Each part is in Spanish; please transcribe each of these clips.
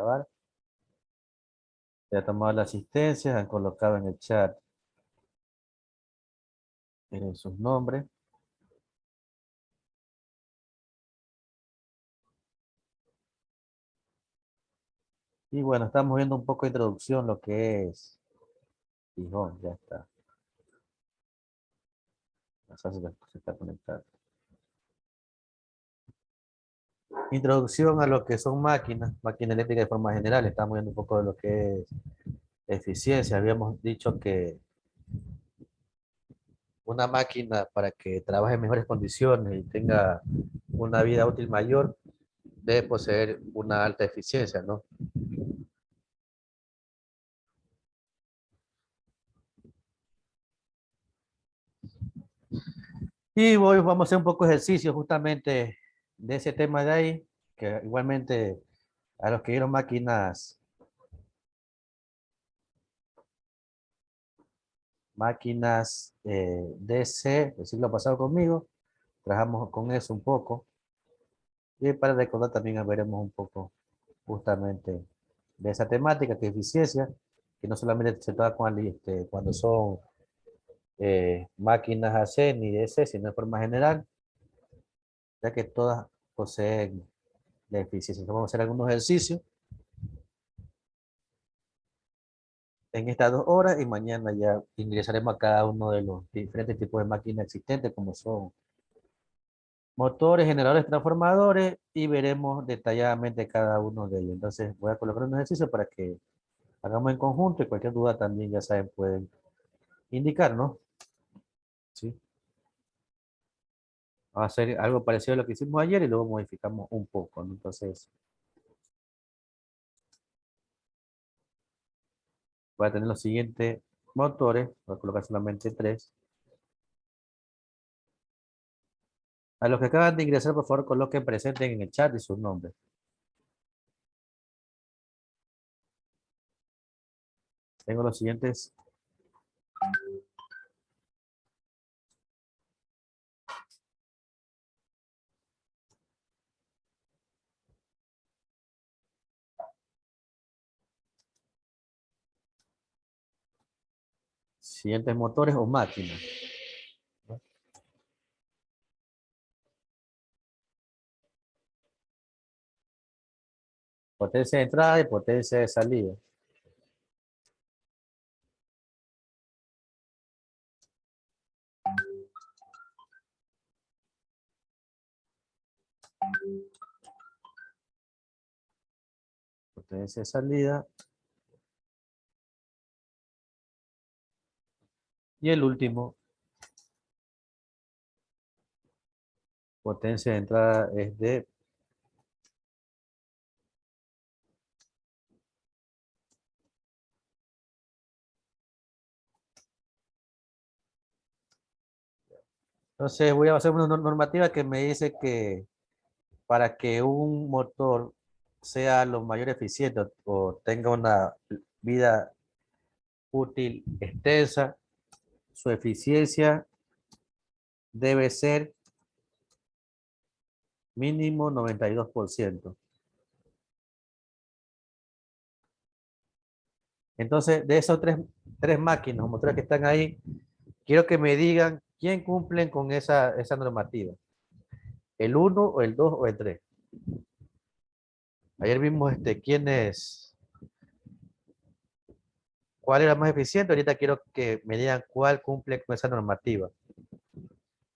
grabar. Ya han tomado la asistencia, han colocado en el chat sus nombres. Y bueno, estamos viendo un poco de introducción, lo que es Gijón, ya está. Ya se está conectando. Introducción a lo que son máquinas eléctricas de forma general. Estamos viendo un poco de lo que es eficiencia. Habíamos dicho que una máquina para que trabaje en mejores condiciones y tenga una vida útil mayor, debe poseer una alta eficiencia, ¿no? Y hoy vamos a hacer un poco de ejercicio justamente de ese tema de ahí, que igualmente a los que vieron máquinas DC del siglo pasado conmigo, trabajamos con eso un poco. Y para recordar también veremos un poco justamente de esa temática, que es eficiencia, que no solamente se trata cuando son máquinas AC ni DC, sino de forma general, ya que todas poseen la eficiencia. Entonces, vamos a hacer algunos ejercicios en estas 2 horas y mañana ya ingresaremos a cada uno de los diferentes tipos de máquinas existentes, como son motores, generadores, transformadores, y veremos detalladamente cada uno de ellos. Entonces voy a colocar un ejercicio para que hagamos en conjunto y cualquier duda también, ya saben, pueden indicar, ¿no? Sí. Va a ser algo parecido a lo que hicimos ayer y luego modificamos un poco, ¿no? Entonces voy a tener los siguientes motores, voy a colocar solamente tres. A los que acaban de ingresar, por favor, coloquen presente en el chat y sus nombres. Tengo los siguientes siguientes motores o máquinas, ¿no? Potencia de entrada y potencia de salida. Potencia de salida. Y el último, potencia de entrada es de... Entonces voy a hacer una normativa que me dice que para que un motor sea lo mayor eficiente o tenga una vida útil extensa, su eficiencia debe ser mínimo 92%. Entonces, de esos tres máquinas o motores que están ahí, quiero que me digan quién cumplen con esa normativa. ¿El uno o el 2 o el 3? Ayer vimos cuál era más eficiente. Ahorita quiero que me digan cuál cumple con esa normativa.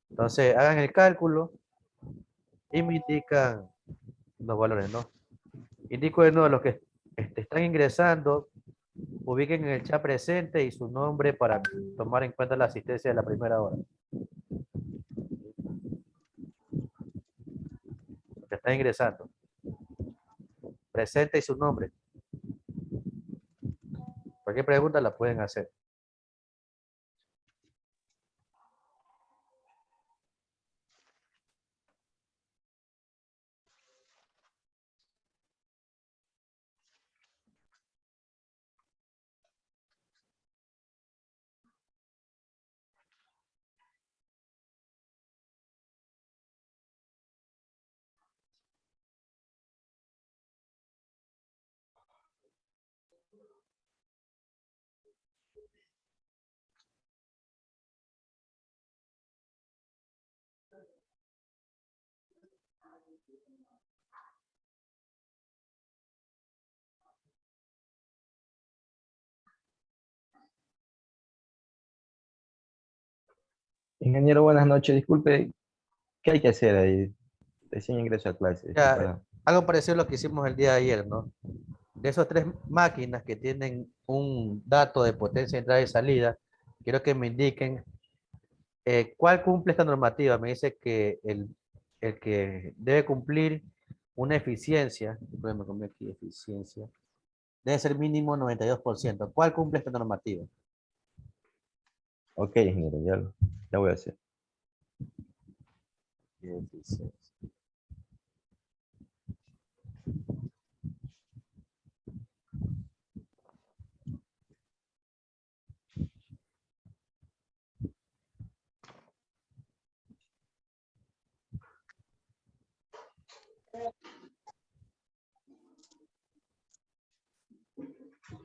Entonces, hagan el cálculo y me indican los valores, ¿no? Indico de nuevo los que están ingresando, ubiquen en el chat presente y su nombre para tomar en cuenta la asistencia de la primera hora. Los que están ingresando, presente y su nombre. Cualquier pregunta la pueden hacer. Ingeniero, buenas noches. Disculpe, ¿qué hay que hacer ahí? Recién ingreso a clase, Ya, disculpa. algo parecido a lo que hicimos el día de ayer, ¿no? De esas tres máquinas que tienen un dato de potencia de entrada y salida, quiero que me indiquen cuál cumple esta normativa. Me dice que el que debe cumplir una eficiencia, me comí aquí eficiencia, debe ser mínimo 92%. ¿Cuál cumple esta normativa? Ok, ingeniero, ya voy a hacer. Eficiencia.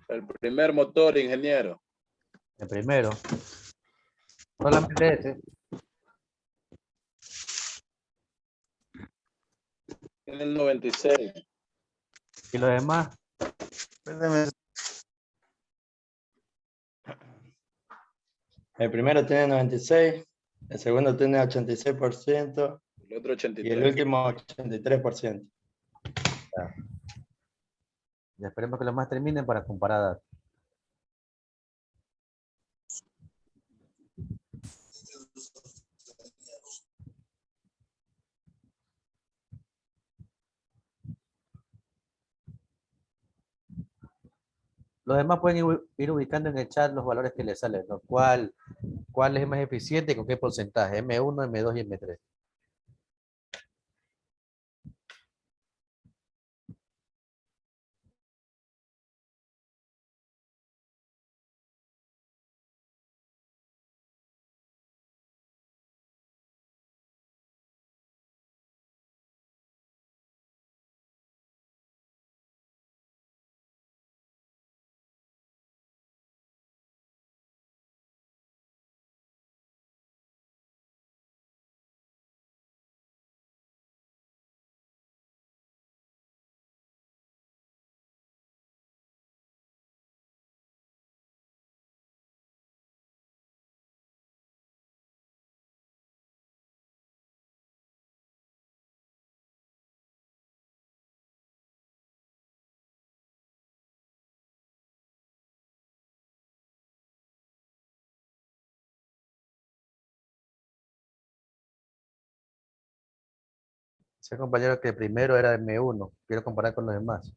El primer motor, ingeniero. El primero, solamente ese. En el 96. Y los demás, El primero tiene 96, el segundo tiene 86% El otro y el 83. último 83%. ya esperemos que los más terminen para comparar datos. Los demás pueden ir ubicando en el chat los valores que les salen, ¿no? ¿Cuál es más eficiente y con qué porcentaje? M1, M2 y M3. Ese compañero que primero era M1. Quiero comparar con los demás.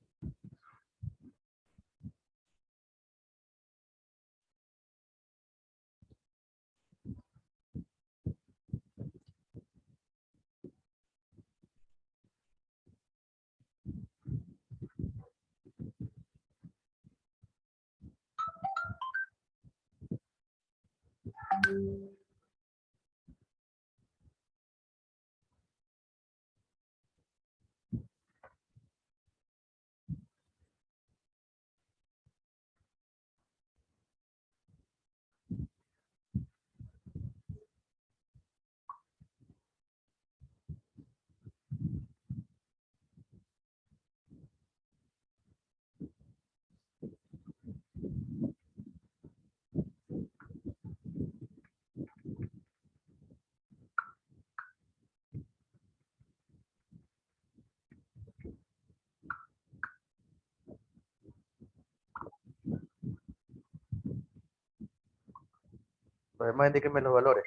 Los demás indíquenme los valores.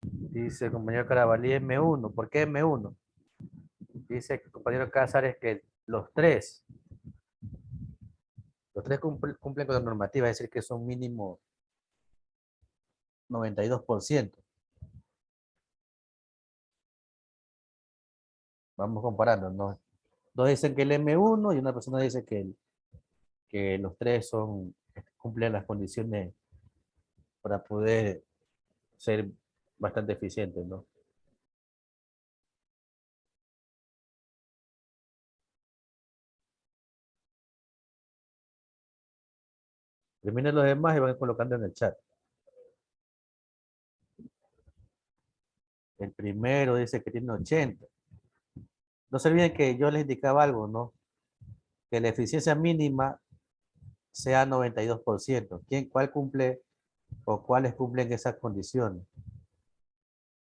Dice el compañero Carabalí M1. ¿Por qué M1? Dice el compañero Cázares que los tres cumplen con la normativa, es decir, que son mínimo 92%. Vamos comparando, ¿no? Dos dicen que el M1 y una persona dice que los tres cumplen las condiciones para poder ser bastante eficientes, ¿no? Terminen los demás y van colocando en el chat. El primero dice que tiene 80. No se olviden que yo les indicaba algo, ¿no? Que la eficiencia mínima sea 92%. ¿Cuál cumple o cuáles cumplen esas condiciones?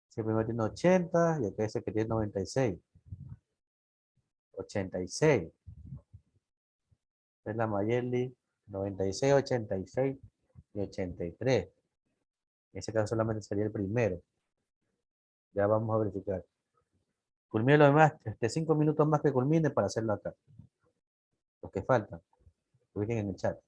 Si el primero tiene 80 y acá dice que tiene 96. 86. Es la Mayerly, 96, 86 y 83. En ese caso solamente sería el primero. Ya vamos a verificar. Culmine lo demás, 5 minutos más que culmine para hacerlo acá. Los que faltan, ubiquen en el chat.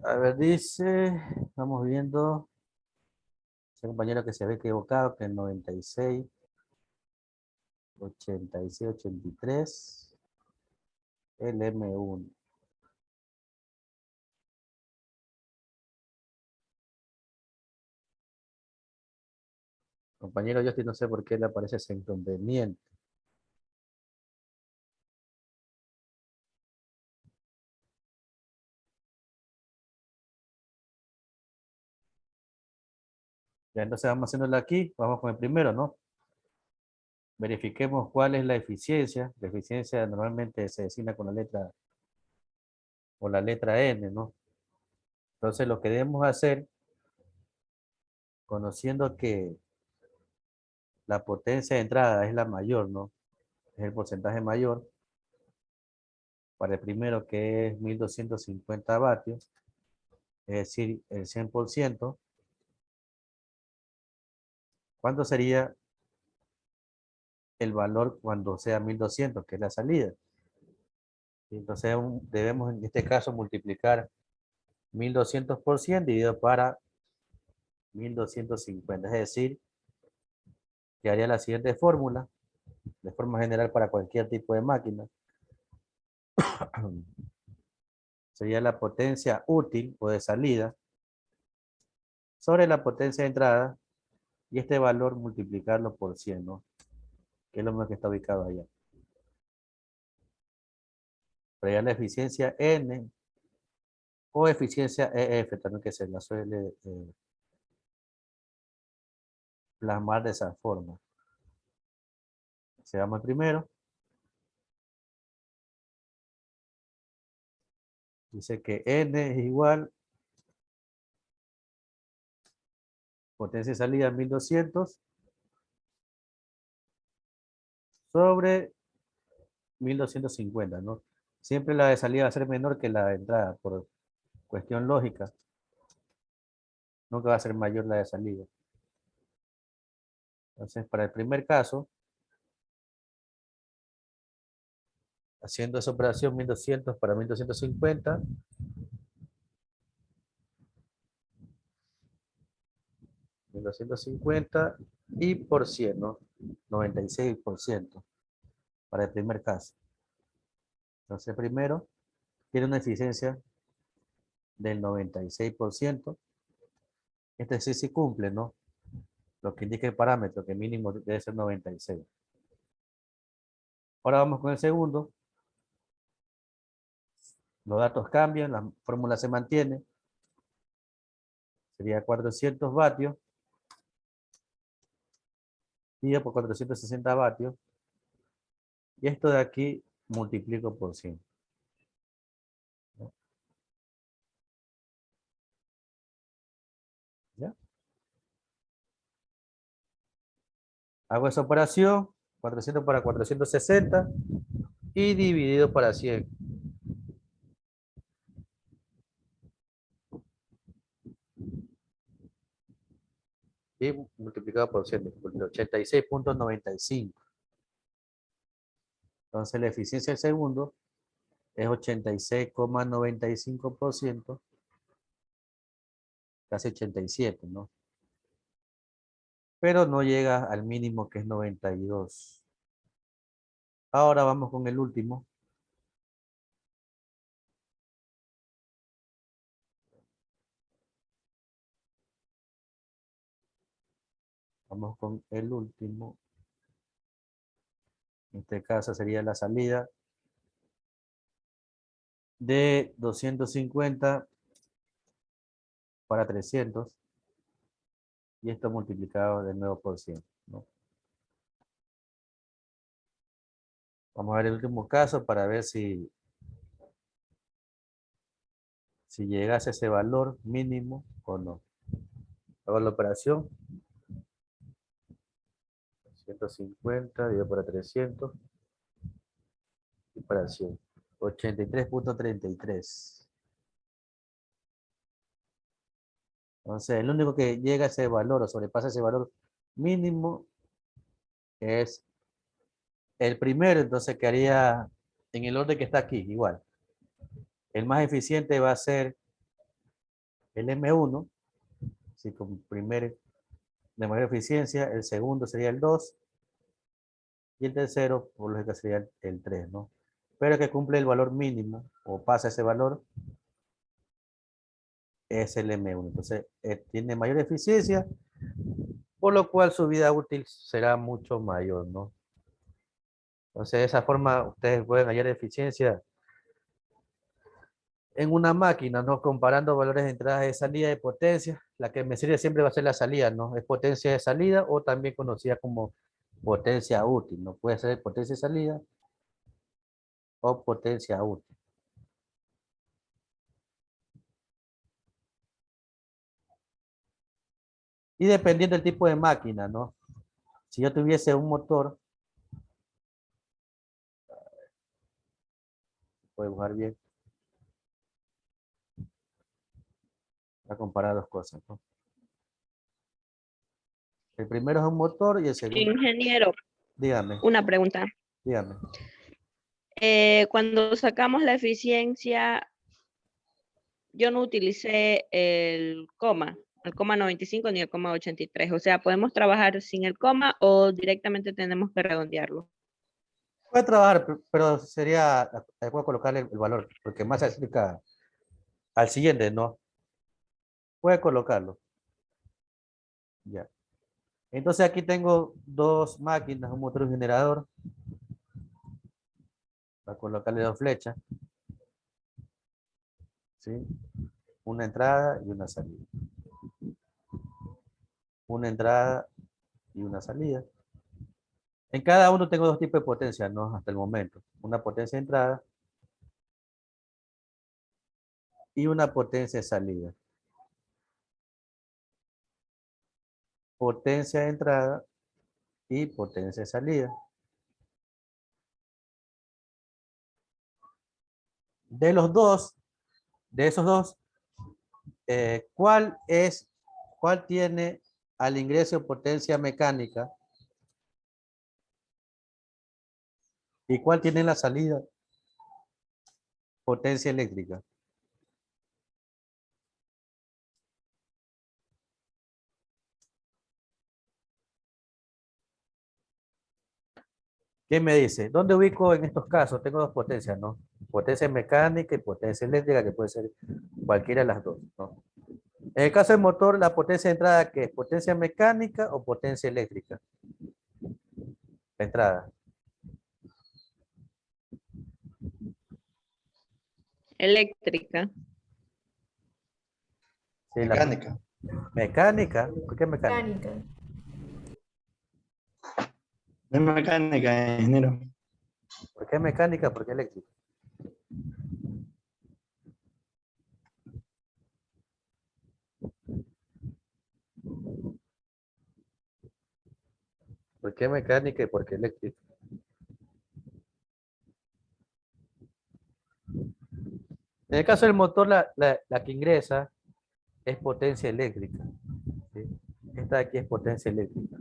A ver, dice, estamos viendo, ese compañero que se ve equivocado, que el 96, 86, 83, el M1. Compañero Justin, no sé por qué le aparece ese inconveniente. Ya entonces vamos haciéndolo aquí, vamos con el primero, ¿no? Verifiquemos cuál es la eficiencia. La eficiencia normalmente se designa con la letra o la letra N, ¿no? Entonces lo que debemos hacer, conociendo que la potencia de entrada es la mayor, ¿no? Es el porcentaje mayor. Para el primero que es 1250 vatios, es decir, el 100%. ¿Cuánto sería el valor cuando sea 1200, que es la salida? Entonces debemos en este caso multiplicar 1200 por 100 dividido para 1250. Es decir, que haría la siguiente fórmula, de forma general para cualquier tipo de máquina. Sería la potencia útil o de salida sobre la potencia de entrada y este valor multiplicarlo por 100, ¿no? Que es lo mismo que está ubicado allá. Pero ya la eficiencia N o eficiencia EF también, que se la suele plasmar de esa forma. Se llama el primero. Dice que N es igual potencia de salida 1200 sobre 1250, ¿no? Siempre la de salida va a ser menor que la de entrada por cuestión lógica. Nunca va a ser mayor la de salida. Entonces, para el primer caso, haciendo esa operación 1200 para 1250, y por 100, ¿no? 96% para el primer caso. Entonces, primero, tiene una eficiencia del 96%. Este sí cumple, ¿no? Lo que indica el parámetro, que mínimo debe ser 96. Ahora vamos con el segundo. Los datos cambian, la fórmula se mantiene. Sería 400 vatios. Dividido por 460 vatios. Y esto de aquí multiplico por 100. ¿Ya? Hago esa operación. 400 para 460 y dividido para 100. Y multiplicado por 100, 86,95. Entonces la eficiencia del segundo es 86,95%, casi 87, ¿no? Pero no llega al mínimo que es 92. Ahora vamos con el último. Vamos con el último. En este caso sería la salida de 250 para 300. Y esto multiplicado de nuevo por 100, ¿no? Vamos a ver el último caso para ver si llegase a ese valor mínimo o no. Hago la operación. 150 dividido por 300 y para 100. 83,33. Entonces, el único que llega a ese valor o sobrepasa ese valor mínimo es el primero. Entonces, quedaría en el orden que está aquí, igual. El más eficiente va a ser el M1, así como primer de mayor eficiencia. El segundo sería el 2 y el tercero, por lógica, sería el 3, ¿no? Pero que cumple el valor mínimo o pasa ese valor es el M1. Entonces, tiene mayor eficiencia, por lo cual su vida útil será mucho mayor, ¿no? Entonces, de esa forma, ustedes pueden hallar eficiencia en una máquina, ¿no? Comparando valores de entrada y salida de potencia. La que me sirve siempre va a ser la salida, ¿no? Es potencia de salida o también conocida como potencia útil, ¿no? Puede ser potencia de salida o potencia útil. Y dependiendo del tipo de máquina, ¿no? Si yo tuviese un motor, voy a dibujar bien, voy a comparar dos cosas, ¿no? El primero es un motor y el segundo, Ingeniero, dígame, una pregunta. dígame. Cuando sacamos la eficiencia, yo no utilicé el coma 95 ni el coma 83. O sea, ¿podemos trabajar sin el coma o directamente tenemos que redondearlo? Puede trabajar, pero sería adecuado colocarle el valor, porque más se acerca al siguiente, ¿no? Puede colocarlo. Ya. Entonces aquí tengo dos máquinas, un motor y un generador. Para colocarle dos flechas. ¿Sí? Una entrada y una salida. Una entrada y una salida. En cada uno tengo dos tipos de potencia, ¿no? Hasta el momento. Una potencia de entrada y una potencia de salida. Potencia de entrada y potencia de salida. De los dos, de esos dos, ¿cuál tiene al ingreso potencia mecánica y cuál tiene la salida potencia eléctrica? ¿Qué me dice? ¿Dónde ubico en estos casos? Tengo dos potencias, ¿no? Potencia mecánica y potencia eléctrica, que puede ser cualquiera de las dos, ¿no? En el caso del motor, la potencia de entrada, ¿qué es? ¿Potencia mecánica o potencia eléctrica? La entrada. Eléctrica. Sí, Mecánica. mecánica. ¿Por qué mecánica? Mecánica. No es mecánica, ingeniero. ¿Por qué mecánica? ¿Por qué eléctrica? ¿Por qué mecánica y por qué eléctrica? En el caso del motor, la que ingresa es potencia eléctrica. ¿Sí? Esta de aquí es potencia eléctrica.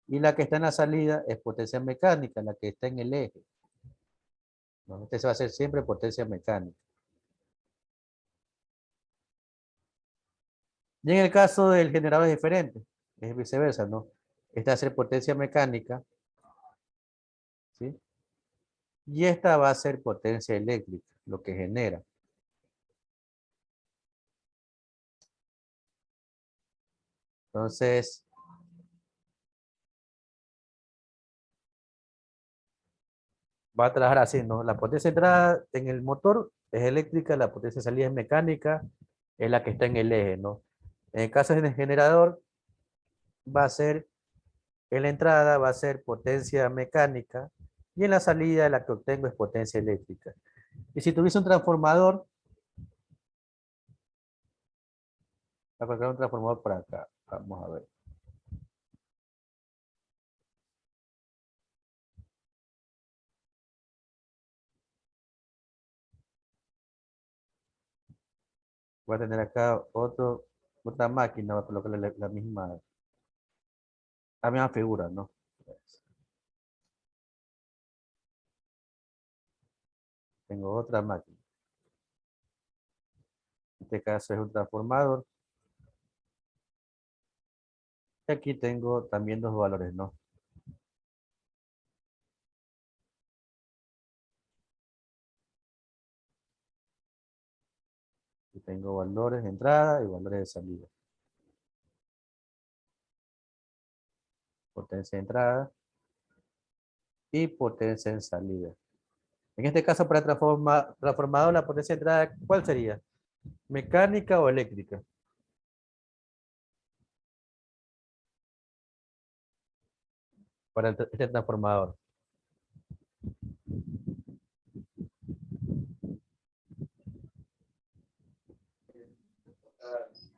Y la que está en la salida es potencia mecánica, la que está en el eje. ¿No? Este se va a hacer siempre potencia mecánica. Y en el caso del generador es diferente, es viceversa, ¿no? Esta va a ser potencia mecánica, ¿sí? Y esta va a ser potencia eléctrica, lo que genera. Entonces, va a trabajar así, ¿no? La potencia de entrada en el motor es eléctrica, la potencia de salida es mecánica, es la que está en el eje, ¿no? En el caso del generador, va a ser, en la entrada va a ser potencia mecánica y en la salida la que obtengo es potencia eléctrica. Y si tuviese un transformador, voy a colocar un transformador por acá. Vamos a ver. Voy a tener acá otra máquina, voy a colocarle la misma figura, ¿no? Tengo otra máquina. En este caso es un transformador. Y aquí tengo también dos valores, ¿no? Aquí tengo valores de entrada y valores de salida. Potencia de entrada y potencia en salida. En este caso, para el transformador, la potencia de entrada, ¿cuál sería? ¿Mecánica o eléctrica? Para este transformador.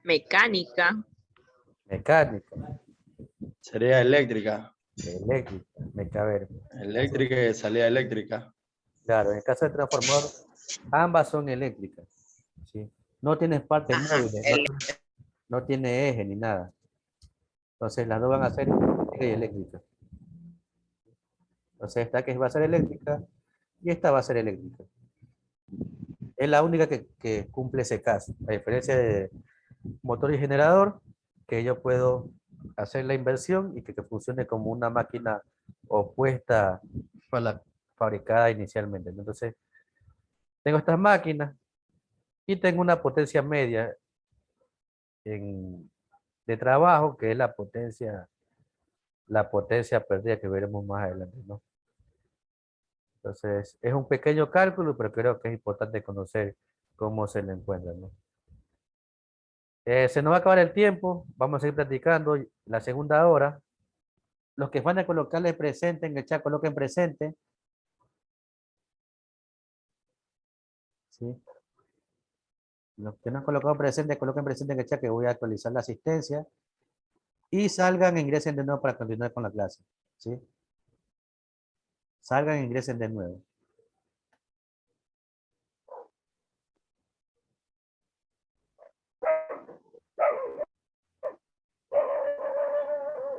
Mecánica. Mecánica, Sería eléctrica. eléctrica, a ver. Eléctrica y salida eléctrica. Claro, en el caso del transformador, ambas son eléctricas. ¿Sí? No tienes partes móviles, no tiene eje ni nada. Entonces las dos van a ser eléctrica y eléctrica. Entonces esta que va a ser eléctrica y esta va a ser eléctrica. Es la única que cumple ese caso. A diferencia de motor y generador, que yo puedo hacer la inversión y que funcione como una máquina opuesta a la fabricada inicialmente. Entonces, tengo estas máquinas y tengo una potencia media de trabajo, que es la potencia perdida que veremos más adelante, ¿no? Entonces, es un pequeño cálculo, pero creo que es importante conocer cómo se le encuentra, ¿no? Se nos va a acabar el tiempo, vamos a seguir practicando la segunda hora. Los que van a colocarle presente en el chat, coloquen presente. ¿Sí? Los que no han colocado presente, coloquen presente en el chat que voy a actualizar la asistencia. Y salgan e ingresen de nuevo para continuar con la clase. ¿Sí? Salgan e ingresen de nuevo.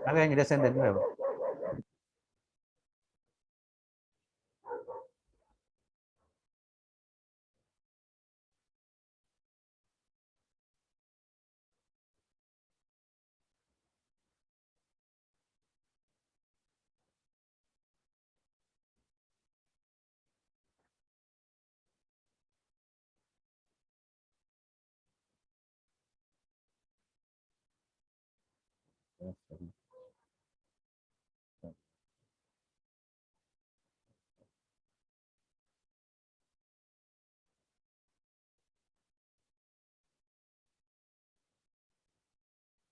Salgan e ingresen de nuevo. Perfecto.